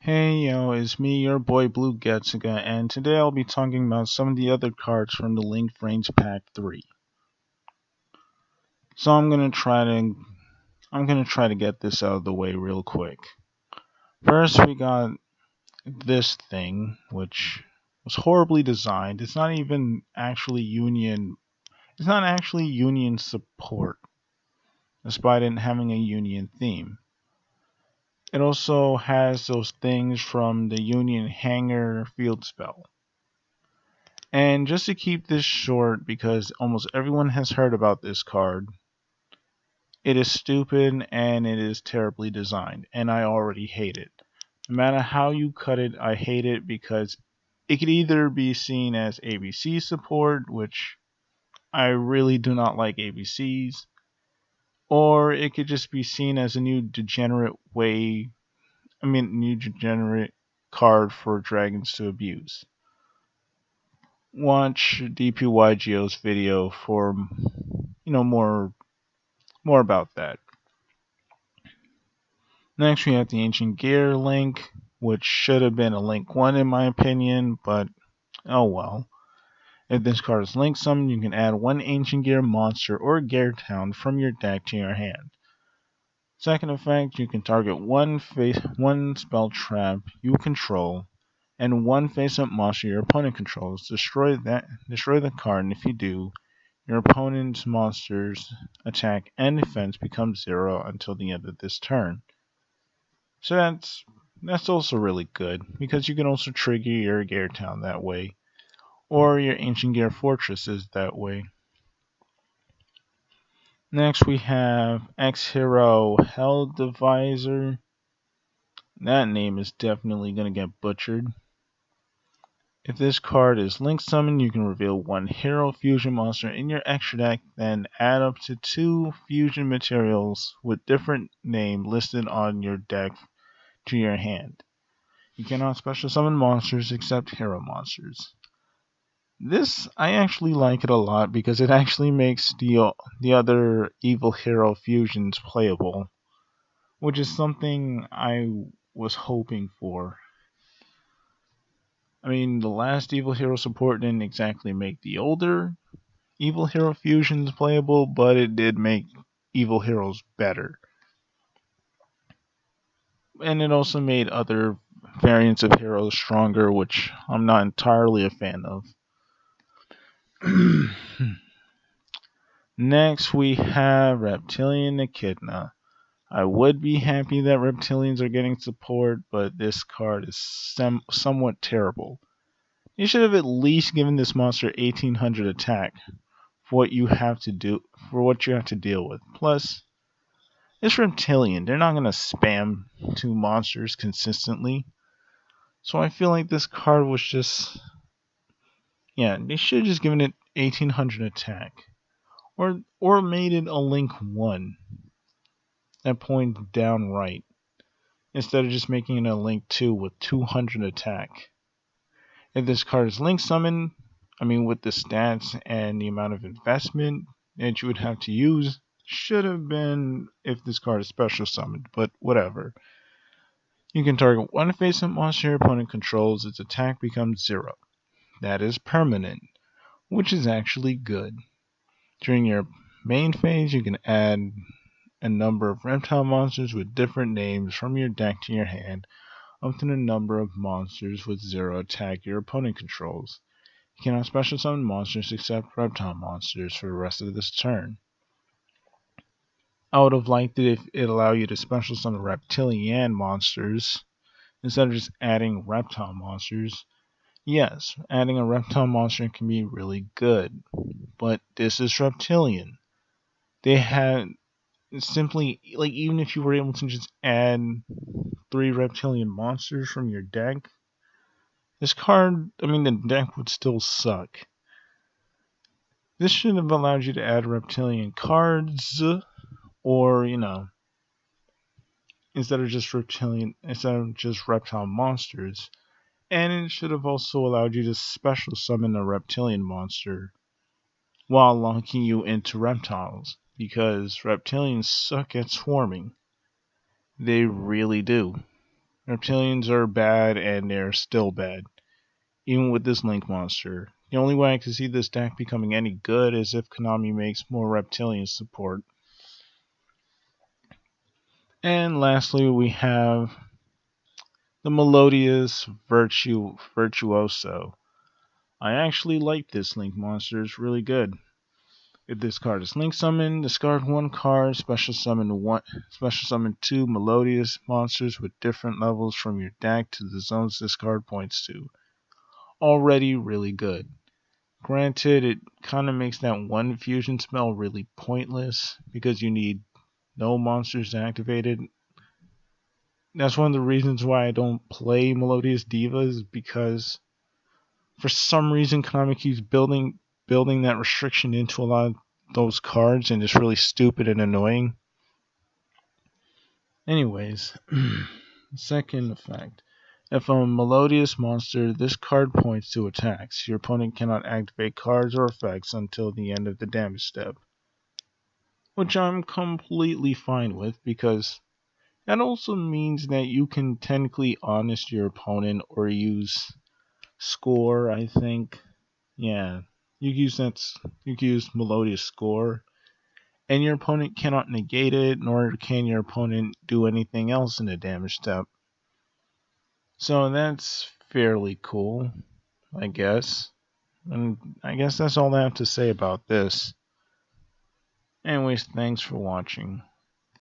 Hey yo, it's me, your boy Blue Getziga, and today I'll be talking about some of the other cards from the linked Vrains Pack 3. So I'm gonna try to get this out of the way real quick. First we got this thing, which was horribly designed. It's not actually Union support, despite it having a Union theme. It also has those things from the Union Hangar field spell. And just to keep this short, because almost everyone has heard about this card, it is stupid and it is terribly designed, and I already hate it. No matter how you cut it, I hate it because it could either be seen as ABC support, which I really do not like ABCs, or it could just be seen as a new degenerate card for dragons to abuse. Watch DPYGO's video for more about that. Next, we have the Ancient Gear link, which should have been a link 1 in my opinion, but oh well. If this card is link summoned, you can add one Ancient Gear monster or Gear Town from your deck to your hand. Second effect, you can target one spell trap you control and one face-up monster your opponent controls. Destroy the card, and if you do, your opponent's monster's attack and defense becomes 0 until the end of this turn. So that's also really good because you can also trigger your Gear Town that way, or your Ancient Gear Fortresses that way. Next we have X Hero Hell Divisor. That name is definitely gonna get butchered. If this card is link summoned, you can reveal one hero fusion monster in your extra deck, then add up to 2 fusion materials with different name listed on your deck to your hand. You cannot special summon monsters except hero monsters. This, I actually like it a lot because it actually makes the other evil hero fusions playable, which is something I was hoping for. I mean, the last evil hero support didn't exactly make the older evil hero fusions playable, but it did make evil heroes better. And it also made other variants of heroes stronger, which I'm not entirely a fan of. Next, we have Reptilian Echidna. I would be happy that reptilians are getting support, but this card is somewhat terrible. You should have at least given this monster 1800 attack for what you have to deal with. Plus, it's reptilian. They're not gonna spam 2 monsters consistently. So I feel like this card was just they should have just given it 1800 attack. Or made it a link 1 that point down right, instead of just making it a link 2 with 200 attack. If this card is link summoned, with the stats and the amount of investment that you would have to use, should have been if this card is special summoned, but whatever. You can target one face-up monster your opponent controls, its attack becomes 0. That is permanent, which is actually good. During your main phase, you can add a number of reptile monsters with different names from your deck to your hand, up to the number of monsters with 0 attack your opponent controls. You cannot special summon monsters except reptile monsters for the rest of this turn. I would have liked it if it allowed you to special summon reptilian monsters instead of just adding reptile monsters. Yes, adding a reptile monster can be really good, but this is reptilian. They had simply, like, even if you were able to just add 3 reptilian monsters from your deck, the deck would still suck. This should have allowed you to add reptilian cards, or, instead of just reptile monsters. And it should have also allowed you to special summon a reptilian monster while locking you into reptiles, because reptilians suck at swarming. They really do. Reptilians are bad, and they're still bad, even with this Link monster. The only way I can see this deck becoming any good is if Konami makes more Reptilian support. And lastly, we have the Melodious Virtuoso. I actually like this Link monster, it's really good. If this card is Link Summon, discard one card, special summon two Melodious monsters with different levels from your deck to the zones this card points to. Already really good. Granted, it kind of makes that one fusion spell really pointless because you need no monsters activated. That's one of the reasons why I don't play Melodious Divas, because for some reason Konami keeps building that restriction into a lot of those cards, and it's really stupid and annoying. Anyways, second effect. If a Melodious monster, this card points to attacks. Your opponent cannot activate cards or effects until the end of the damage step. Which I'm completely fine with, because that also means that you can technically honest your opponent or use score, I think. Yeah. You can use Melodious score, and your opponent cannot negate it, nor can your opponent do anything else in the damage step. So that's fairly cool, I guess. And I guess that's all I have to say about this. Anyways, thanks for watching.